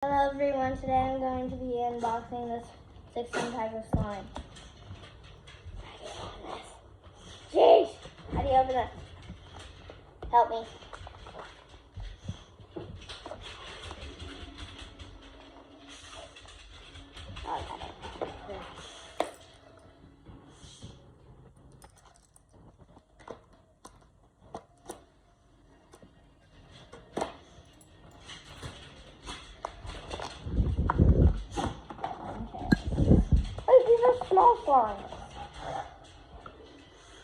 Hello everyone, today I'm going to be unboxing this 16 type of slime. Jeez! How do you open this? Help me. Oh, I got it. These are small slimes.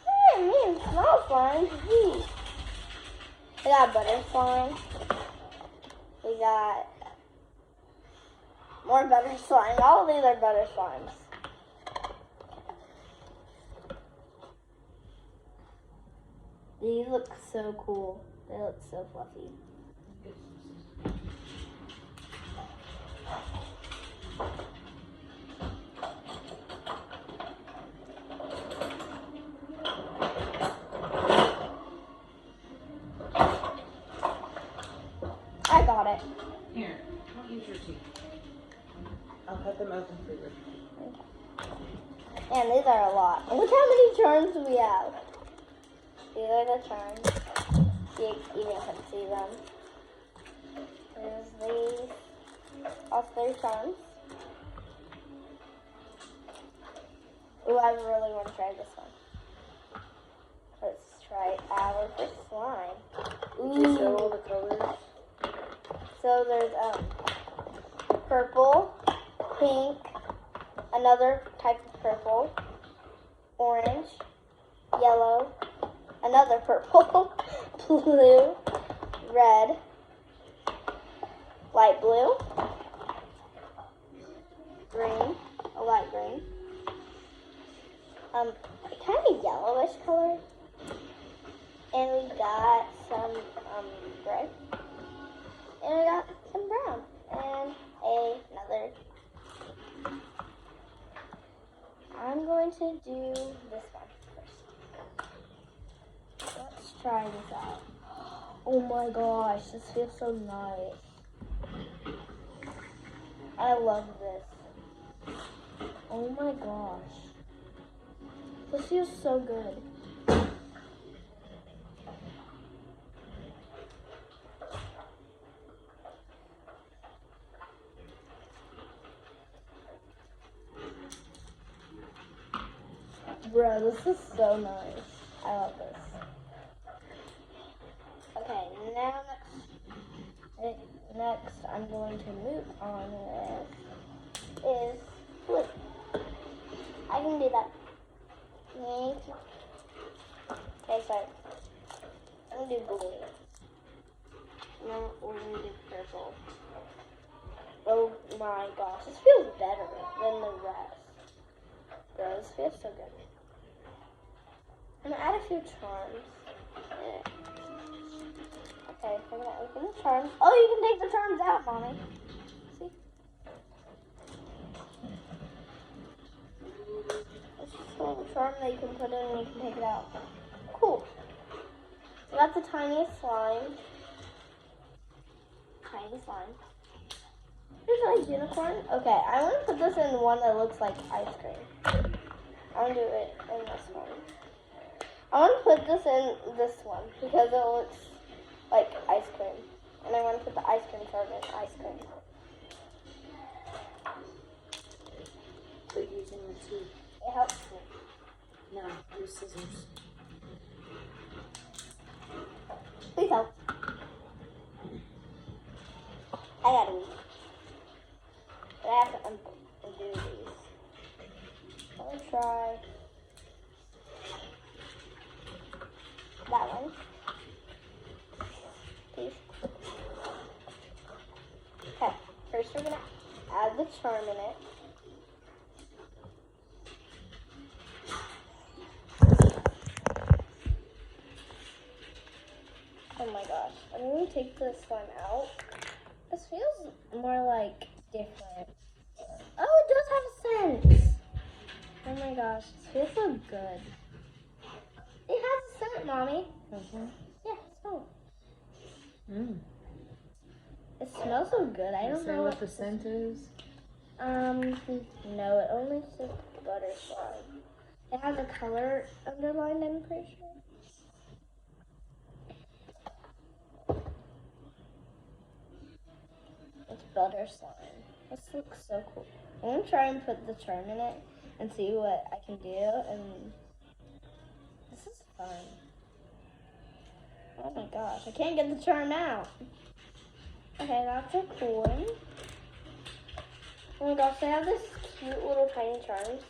What do you mean small slimes? Geez. We got butter slime. We got more butter slime. All of these are butter slimes. These look so cool. They look so fluffy. I got it. Here, don't use your teeth. I'll cut them open for you. And these are a lot. Look how many charms we have. These are the charms. You even can see them. There's these. Also, there's charms. Ooh, I really want to try this one. Let's try our first slime. Did you show all the colors? So there's purple, pink, another type of purple, orange, yellow, another purple, blue, red, light blue, green, a light green, kind of yellowish color, and we got some gray. And we got some brown and another. I'm going to do this one first. Let's try this out. Oh my gosh, this feels so nice. I love this. Oh my gosh. This feels so good. Bro, this is so nice. I love this. Okay, now next I'm going to move on with is blue. I can do that. Okay, sorry. I'm gonna do blue. And then we're gonna do purple. Oh my gosh, this feels better than the rest. Bro, this feels so good. I'm gonna add a few charms. Okay, I'm gonna open the charms. Oh, you can take the charms out, Mommy. See? It's just a little charm that you can put in and you can take it out. Cool. So that's the tiniest slime. Tiny slime. Here's a nice unicorn. Okay, I want to put this in one that looks like ice cream. I want to do it in this one. I want to put this in this one because it looks like ice cream. And I want to put the ice cream charm in ice cream. Quit using your teeth. It helps me. No, use scissors. Please help. I gotta eat. But I have to undo these. I'm gonna try that one. Please. Okay, first we're gonna add the charm in it. Oh my gosh, I'm gonna take this one out. This feels more like different. Oh, it does have a scent. Oh my gosh, this feels so good. It has a scent, Mommy. Mm-hmm. Yeah, smell it. Mm. It smells so good. I don't Say know what the scent is. No, it only says butter slime. It has a color underlined, I'm pretty sure. It's butter slime. This looks so cool. I'm gonna try and put the charm in it and see what I can do, and this is fun. Oh my gosh, I can't get the charm out. Okay, that's a cool one. Oh my gosh, they have this cute little tiny charms.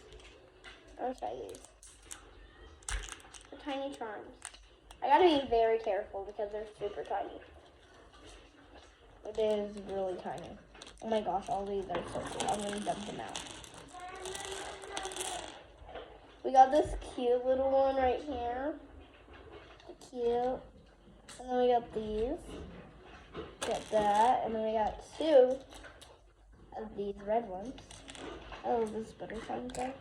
I'll try these. The tiny charms. I gotta be very careful because they're super tiny. It is really tiny. Oh my gosh, all these are so cool. I'm gonna dump them out. We got this cute little one right here. Cute. And then we got these. Got that. And then we got two of these red ones. Oh, this butter slime guy.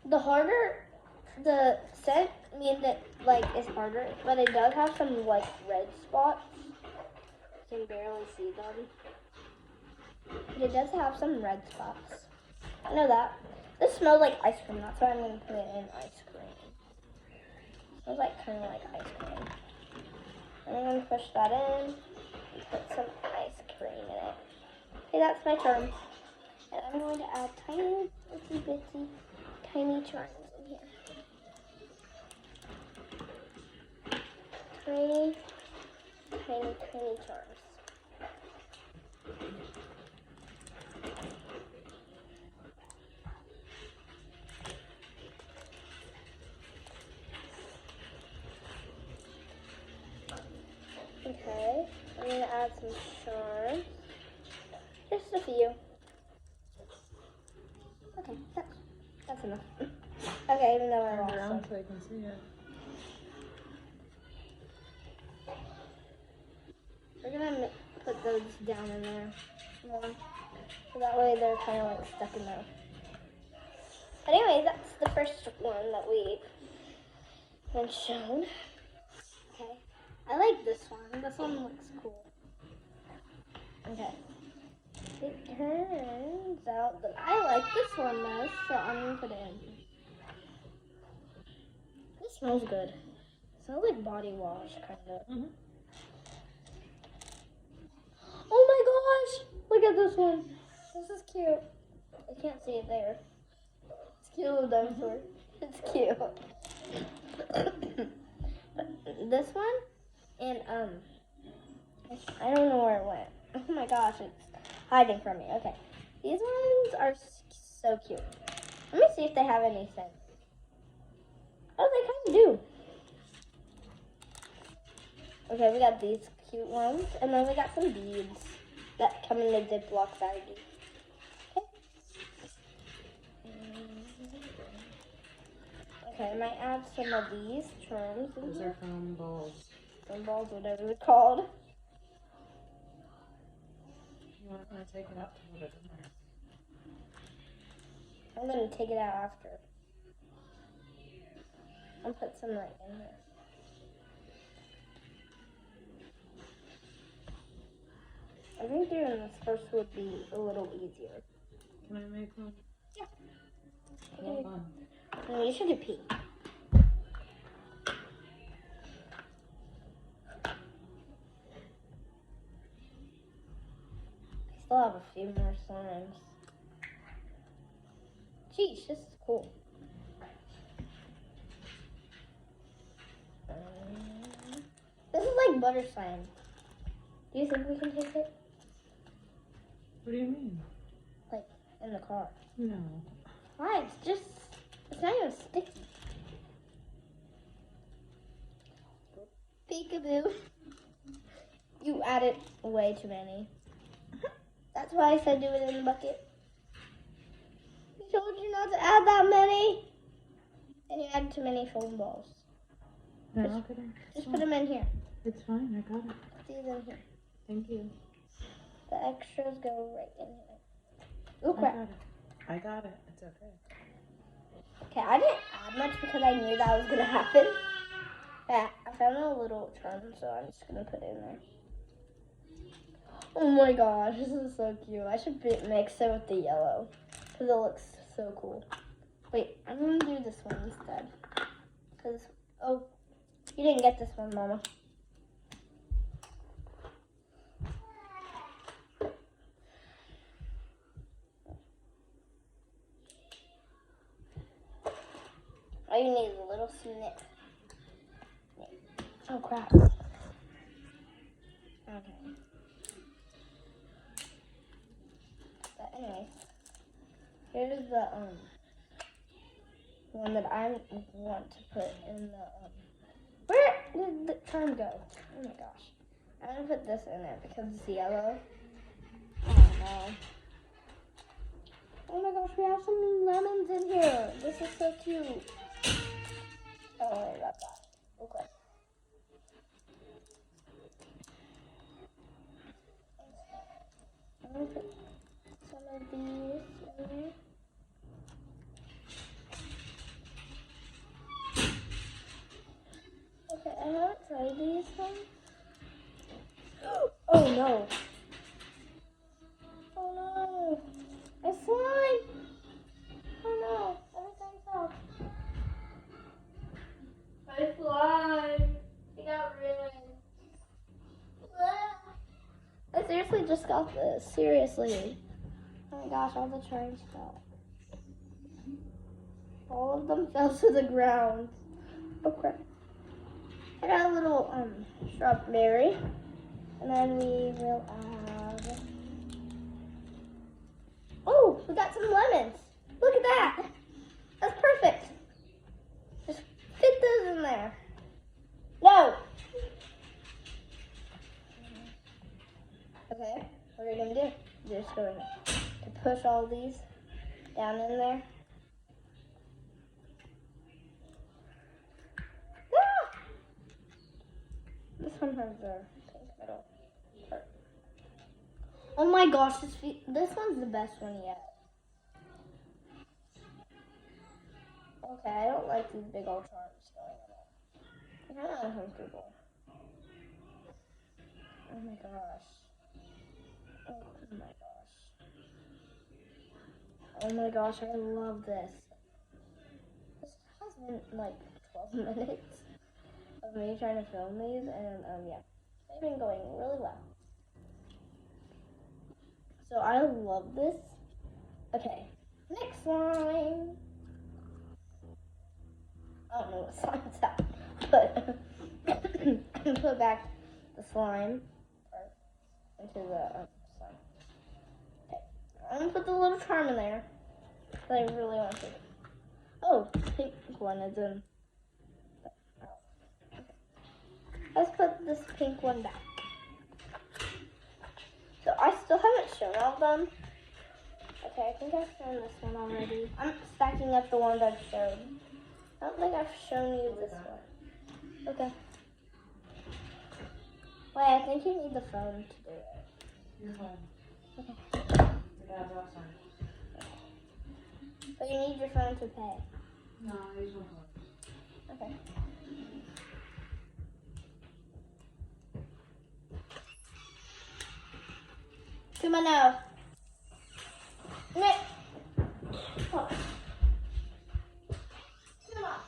The harder the scent means that like it's harder, but it does have some like red spots. You can barely see them. But it does have some red spots. I know that. This smells like ice cream. That's why I'm going to put it in ice cream. It smells like kind of like ice cream. And I'm going to push that in and put some ice cream in it. Okay, that's my charm. And I'm going to add tiny, itty bitty, tiny charms in here. Tiny, tiny, tiny charms. Okay, I'm going to add some charms. Just a few. Okay, that's enough. Okay, even though I Turn lost it around some. so I can see it. We're going to put those down in there more. So that way they're kind of like stuck in there. But anyway, that's the first one that we've been shown. Okay. I like this one. This one looks cool. Okay. It turns out that I like this one most, so I'm going to put it in. This smells good. It smells like body wash, kind of. Mm-hmm. Oh my gosh! Look at this one. This is cute. I can't see it there. It's cute little dinosaur. It's cute. This one, and I don't know where it went. Oh my gosh, it's hiding from me. Okay, these ones are so cute. Let me see if they have any scent. Oh, they kind of do. Okay, we got these cute ones, and then we got some beads that come in a Ziploc baggie. Okay, I might add some of these charms in Those here. are foam balls. Foam balls, whatever it's called. You want to take it out to put it in there? I'm gonna take it out after. I'll put some right in there. I think doing this first would be a little easier. Can I make one? Yeah. Hold on. No, you should do pink. I still have a few more slimes. Geez, this is cool. This is like butter slime. Do you think we can take it? What do you mean? Like, in the car? No. Why? It's not even sticky. Peekaboo. You added way too many. That's why I said do it in the bucket. I told you not to add that many. And you added too many foam balls. No, I'll get it. Just put them in here. It's fine. I got it. Put these in here. Thank you. The extras go right in here. Ooh, I crap. got it. I got it. It's okay. Okay, I didn't add much because I knew that was going to happen. Yeah, I found a little charm, so I'm just going to put it in there. Oh my gosh, this is so cute. I should mix it with the yellow because it looks so cool. Wait, I'm gonna do this one instead. Cause oh, you didn't get this one, Mama. All you need is a little snip. Oh crap. Okay. But anyway, here's the one that I want to put in the where did the charm go? Oh my gosh. I'm gonna put this in it because it's yellow. Oh no. Oh my gosh, we have some lemons in here. This is so cute. Don't worry about that. Okay. I'm gonna put some of these in there. Okay, I haven't tried these ones. Oh no. Oh no. A slime. Oh no. Everything's off. My slime. It got ruined. I seriously just got this. Seriously. Oh my gosh, all the charms fell. All of them fell to the ground. Oh crap. I got a little strawberry. And then we will add. Oh, we got some lemons. Look at that. That's perfect. Just fit those in there. No. Okay, what are you going to do? You're just going to push all these down in there. Ah! This one has a pink middle part. Oh my gosh, this one's the best one yet. Okay, I don't like these big old charms going on. I'm kind of uncomfortable. Oh my gosh. Oh my gosh. Oh my gosh, I love this. This has been like 12 minutes of me trying to film these, and yeah, they've been going really well. So I love this. Okay, next slime. I don't know what slime's that, but put back the slime into the slime. Okay, I'm gonna put the little charm in there that I really want to. Oh, pink one is in. Let's put this pink one back. So I still haven't shown all of them. Okay, I think I've shown this one already. I'm stacking up the ones I've showed. I don't think I've shown you this one. Okay. Wait, I think you need the phone to do it. Your phone. Okay. Yeah, that's fine. But you need your phone to pay. No, I use my phone. Okay. To my nose. Nick. Oh. Come on.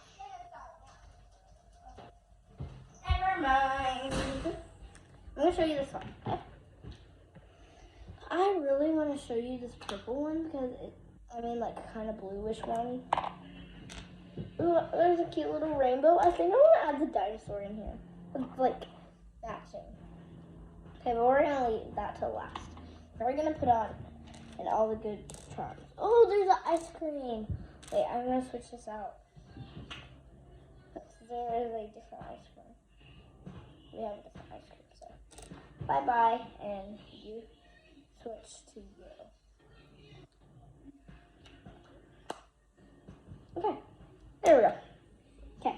Never mind. I'm going to show you this one. Okay? I really want to show you this purple one because like kind of bluish one. Ooh, there's a cute little rainbow. I think I want to add the dinosaur in here. It's like matching. Okay, but we're going to leave that till last. Now we're going to put on and all the good charms. Oh, there's an ice cream. Wait, I'm going to switch this out. There is a different ice cream. We have a different ice cream, so bye-bye, and you switch to you. Okay, there we go. Okay,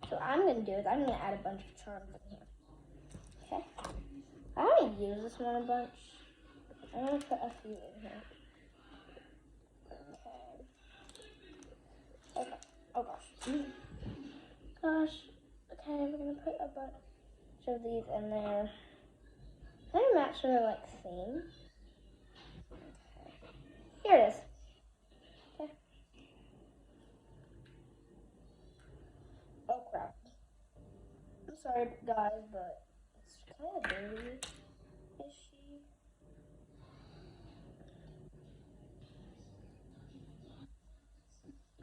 so what I'm going to do is I'm going to add a bunch of charms in here. Okay, I haven't used this one a bunch. I'm going to put a few in here. Okay. Oh gosh. Gosh. Okay, we're going to put a bunch of these in there. I'm not sure like same. Okay. Here it is. Okay. Oh crap. I'm sorry guys, but it's kind of dirty. Is she?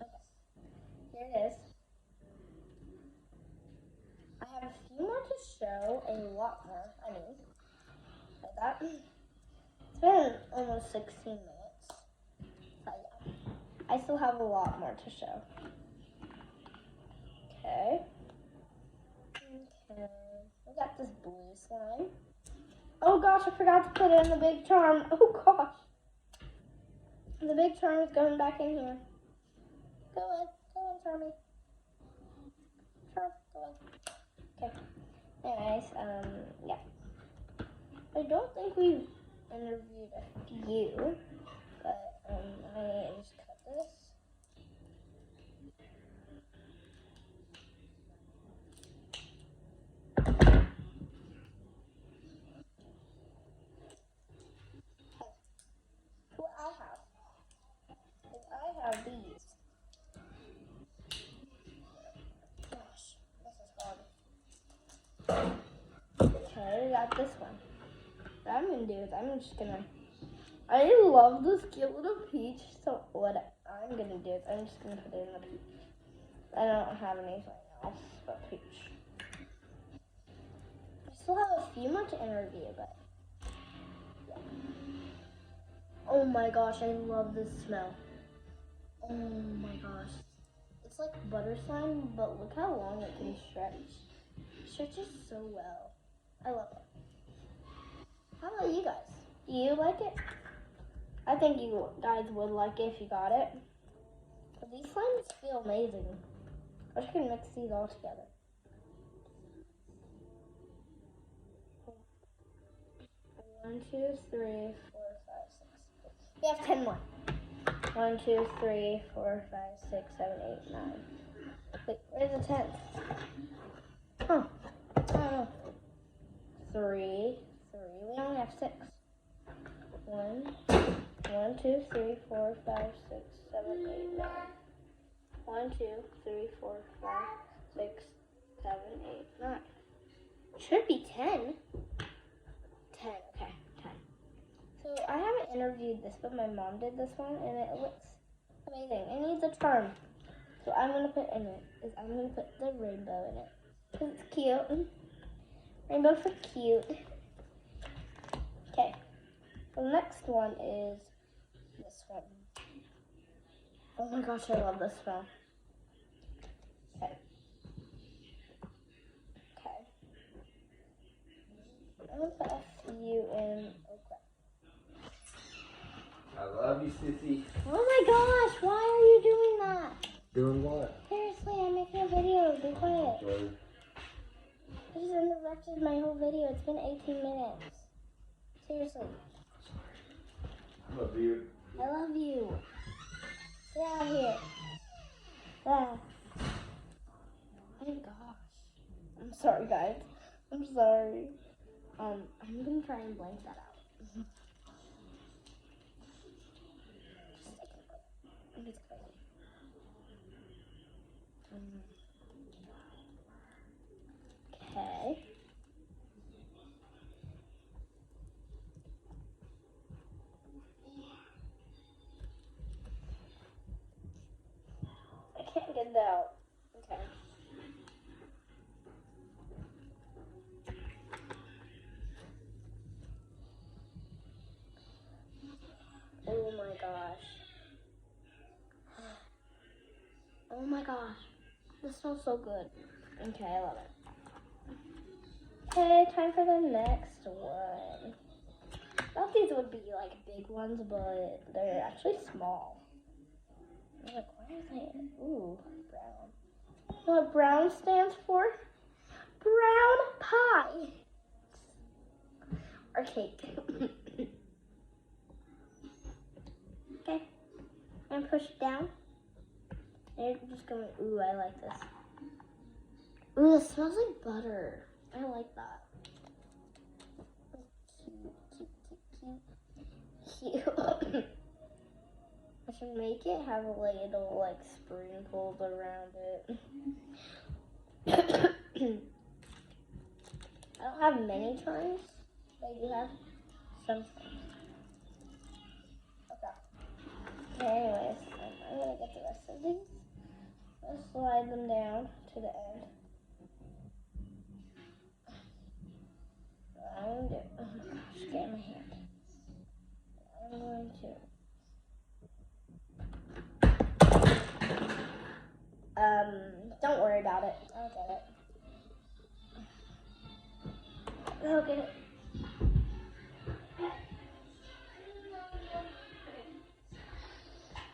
Okay. Here it is. I have a few more to show, a lot more, I mean, like that. It's been almost 16 minutes, so yeah. I still have a lot more to show. Okay. Okay. We got this blue slime. Oh gosh, I forgot to put it in the big charm. Oh gosh. The big charm is going back in here. Go in, Charmy. Charm, go in. Okay. Anyways, yeah. I don't think we've interviewed a few, but I just cut this. Who I have these. Gosh, this is hard. Okay, we got this one. What I'm gonna do is I love this cute little peach, so what I'm gonna do is I'm just gonna put it in the peach. I don't have anything else but peach. I still have a few more to interview, but yeah. Oh my gosh, I love this smell. Oh my gosh. It's like butter slime, but look how long it can stretch. It stretches so well. I love it. How about you guys? Do you like it? I think you guys would like it if you got it. But these slimes feel amazing. I just can mix these all together. One, two, three, 4, 5, 6. We have 10 more. 1, 2, 3, 4, 5, 6, 7, 8, 9. Wait, where's the 10th? Huh. I don't know. 3. We only have 6. 1, 2, 3, 4, 5, 6, 7, 8, 9. 1, 2, 3, 4, 5, 6, 7, 8, 9. Should be 10. 10, okay, 10. So I haven't interviewed this, but my mom did this one, and it looks amazing. It needs a charm. So I'm gonna put in it is I'm gonna put the rainbow in it because it's cute. Rainbow for cute. Okay. The next one is this one. Oh my gosh, I love this smell. Okay. Okay. I'm gonna put a few in. I love you, Sissy. Oh my gosh, why are you doing that? Doing what? Seriously, I'm making a video. Be quiet. Sorry. You just interrupted my whole video. It's been 18 minutes. Seriously. I love you. I love you. Get out of here. Ah. Oh my gosh. I'm sorry, guys. I'm sorry. I'm gonna try and blank that out. It's crazy. Okay. I can't get it out. Okay. Oh my gosh. Oh my gosh. This smells so good. Okay, I love it. Okay, time for the next one. I thought these would be like big ones, but they're actually small. I'm like, why is it? Ooh, brown. You know what brown stands for? Brown pie. Or cake. Okay. And push it down. And you're just going, ooh, I like this. Ooh, it smells like butter. I like that. cute. I should make it have a little like sprinkles around it. I don't have many charms, but I do have some charms. Okay. Anyways, I'm gonna get the rest of these. Let's slide them down to the end. What I'm gonna do, oh my gosh, get in my hand. I'm going to, don't worry about it. I'll get it. I'll get it.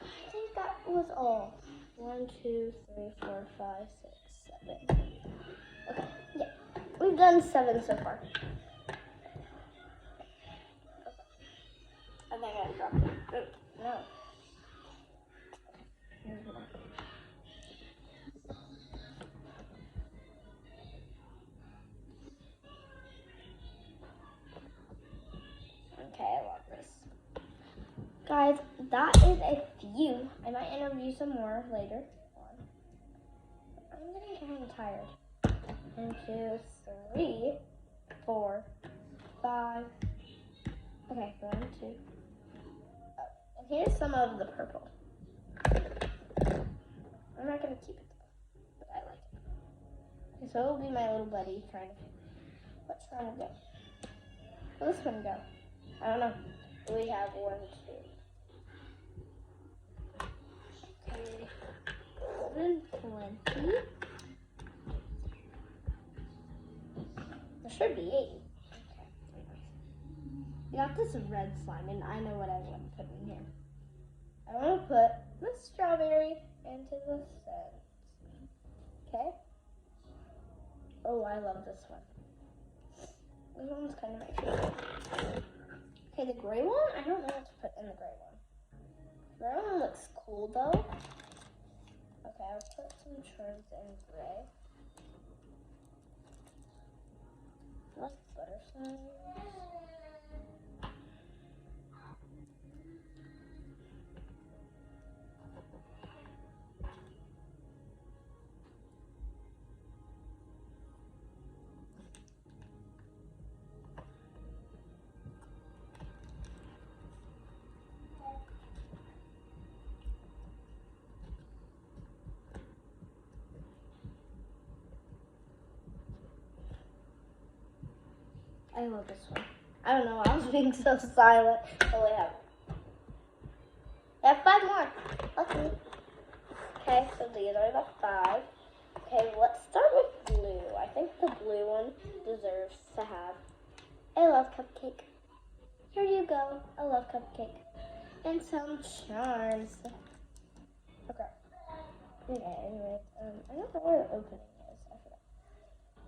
I think that was all. 1, 2, 3, 4, 5, 6, 7. Okay, yeah. We've done 7 so far. I think I dropped it. No. Here's one. Okay, I love this. Guys, that is a few. I might interview some more later on. I'm getting kind of tired. 1, 2, 3, 4, 5. Okay, 1, 2. Oh, and here's some of the purple. I'm not gonna keep it though, but I like it. Okay, so it'll be my little buddy trying to. Which one will go? Where this one go? I don't know. We have 1, 2. Okay. 720. There should be 8. Okay. We got this red slime, and I know what I want to put in here. I want to put the strawberry into the scent. Okay? Oh, I love this one. This one's kind of my favorite. Okay, the gray one, I don't know what to put in the gray one. The gray one looks cool though. Okay, I'll put some charms in gray. I like butterflies. I love this one. I don't know, I was being so silent. Oh, we have 5 more. Okay. Okay, so these are the 5. Okay, let's start with blue. I think the blue one deserves to have a love cupcake. Here you go, a love cupcake. And some charms. Okay. Okay, anyway, I don't know where the opening is. I forgot.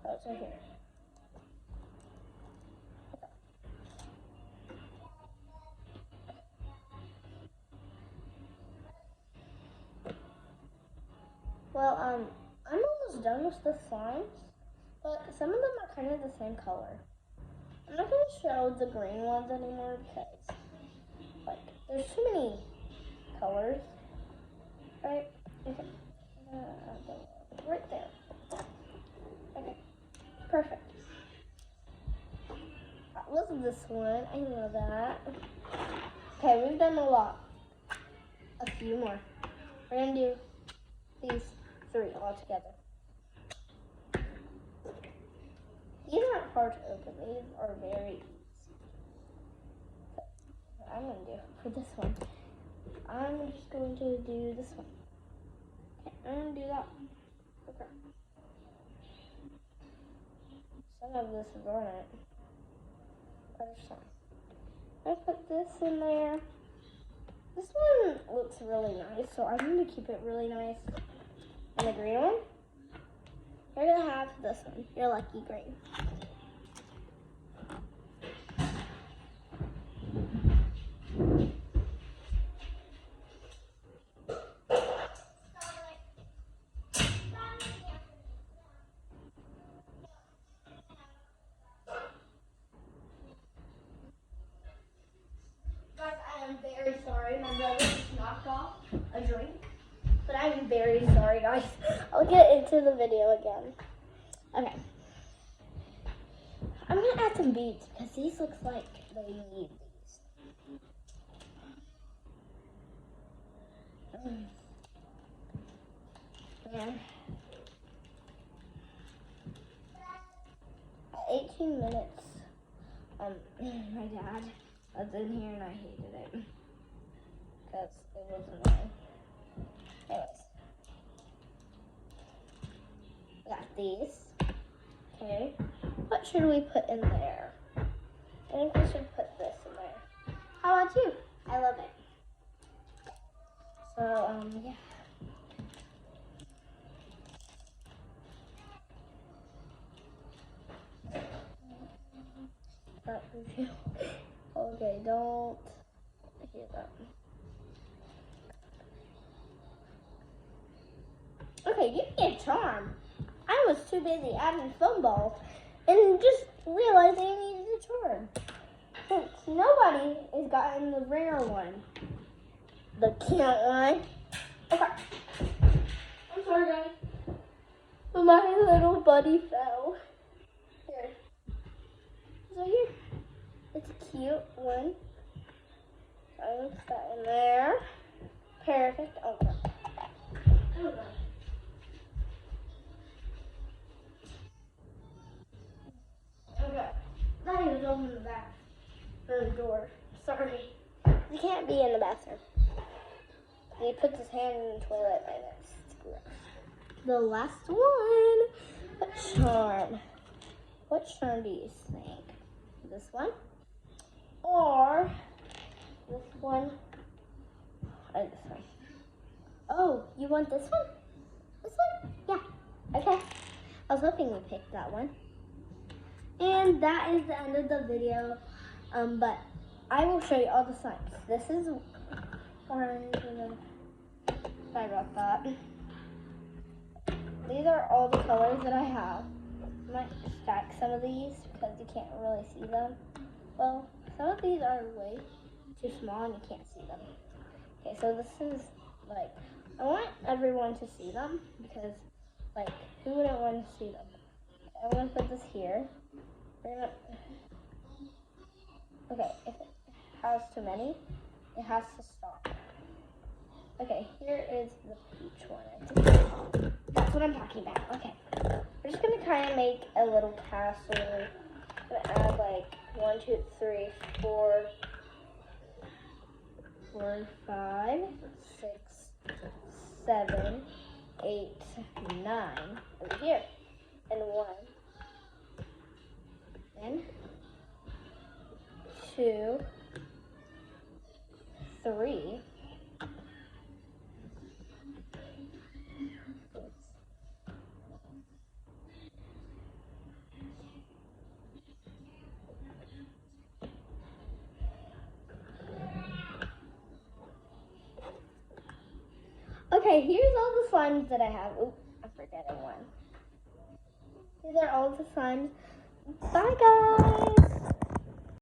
Oh, it's right here. Well, I'm almost done with the slimes, but some of them are kind of the same color. I'm not going to show the green ones anymore because, like, there's too many colors, right? Okay, right there. Okay, perfect. I love this one. I love that. Okay, we've done a lot. A few more. We're going to do these 3 all together. These aren't hard to open. These are very easy. What I'm going to do for this one, I'm just going to do this one. Okay, I'm going to do that one. Okay. Some of this is on it. There's some. I put this in there. This one looks really nice, so I'm going to keep it really nice. And the green one, you're going to have this one, your lucky green. sorry. My brother just knocked off a drink. But I'm very sorry, guys. I'll get into the video again. Okay. I'm going to add some beads because these looks like they need these. Yeah. 18 minutes. My dad was in here and I hated it because it was annoying. Anyways, got these. Okay, what should we put in there? I think we should put this in there. How about you? I love it. So, yeah. Okay, don't hear that. Okay, give me a charm. I was too busy adding foam balls and just realized I needed a charm. Since nobody has gotten the rare one. The cute one. Okay. I'm sorry, guys. But my little buddy fell. Here. So here. It's a cute one. I put that in there. Perfect. Okay. Okay. Okay. Now he was open the back. Or the door. Sorry. You can't be in the bathroom. He puts his hand in the toilet and it's gross. The last one. What charm? What charm do you think? This one? Or this one? Or this one? Oh, you want this one? This one? Yeah. Okay. I was hoping you picked that one. And that is the end of the video. But I will show you all the signs. This is orange. Sorry about that. These are all the colors that I have. I might stack some of these because you can't really see them. Well, some of these are way too small and you can't see them. Okay, so this is like, I want everyone to see them because, like, who wouldn't want to see them? I'm going to put this here. Okay, if it has too many, it has to stop. Okay, here is the peach one. That's what I'm talking about. Okay, we're just gonna kind of make a little castle. I'm gonna add like 1, 2, 3, 4, 5, 6, 7, 8, 9 over here, and 1, and 2, 3. Okay, here's all the slimes that I have. Oop, I forgot one. These are all the slimes. Bye, guys.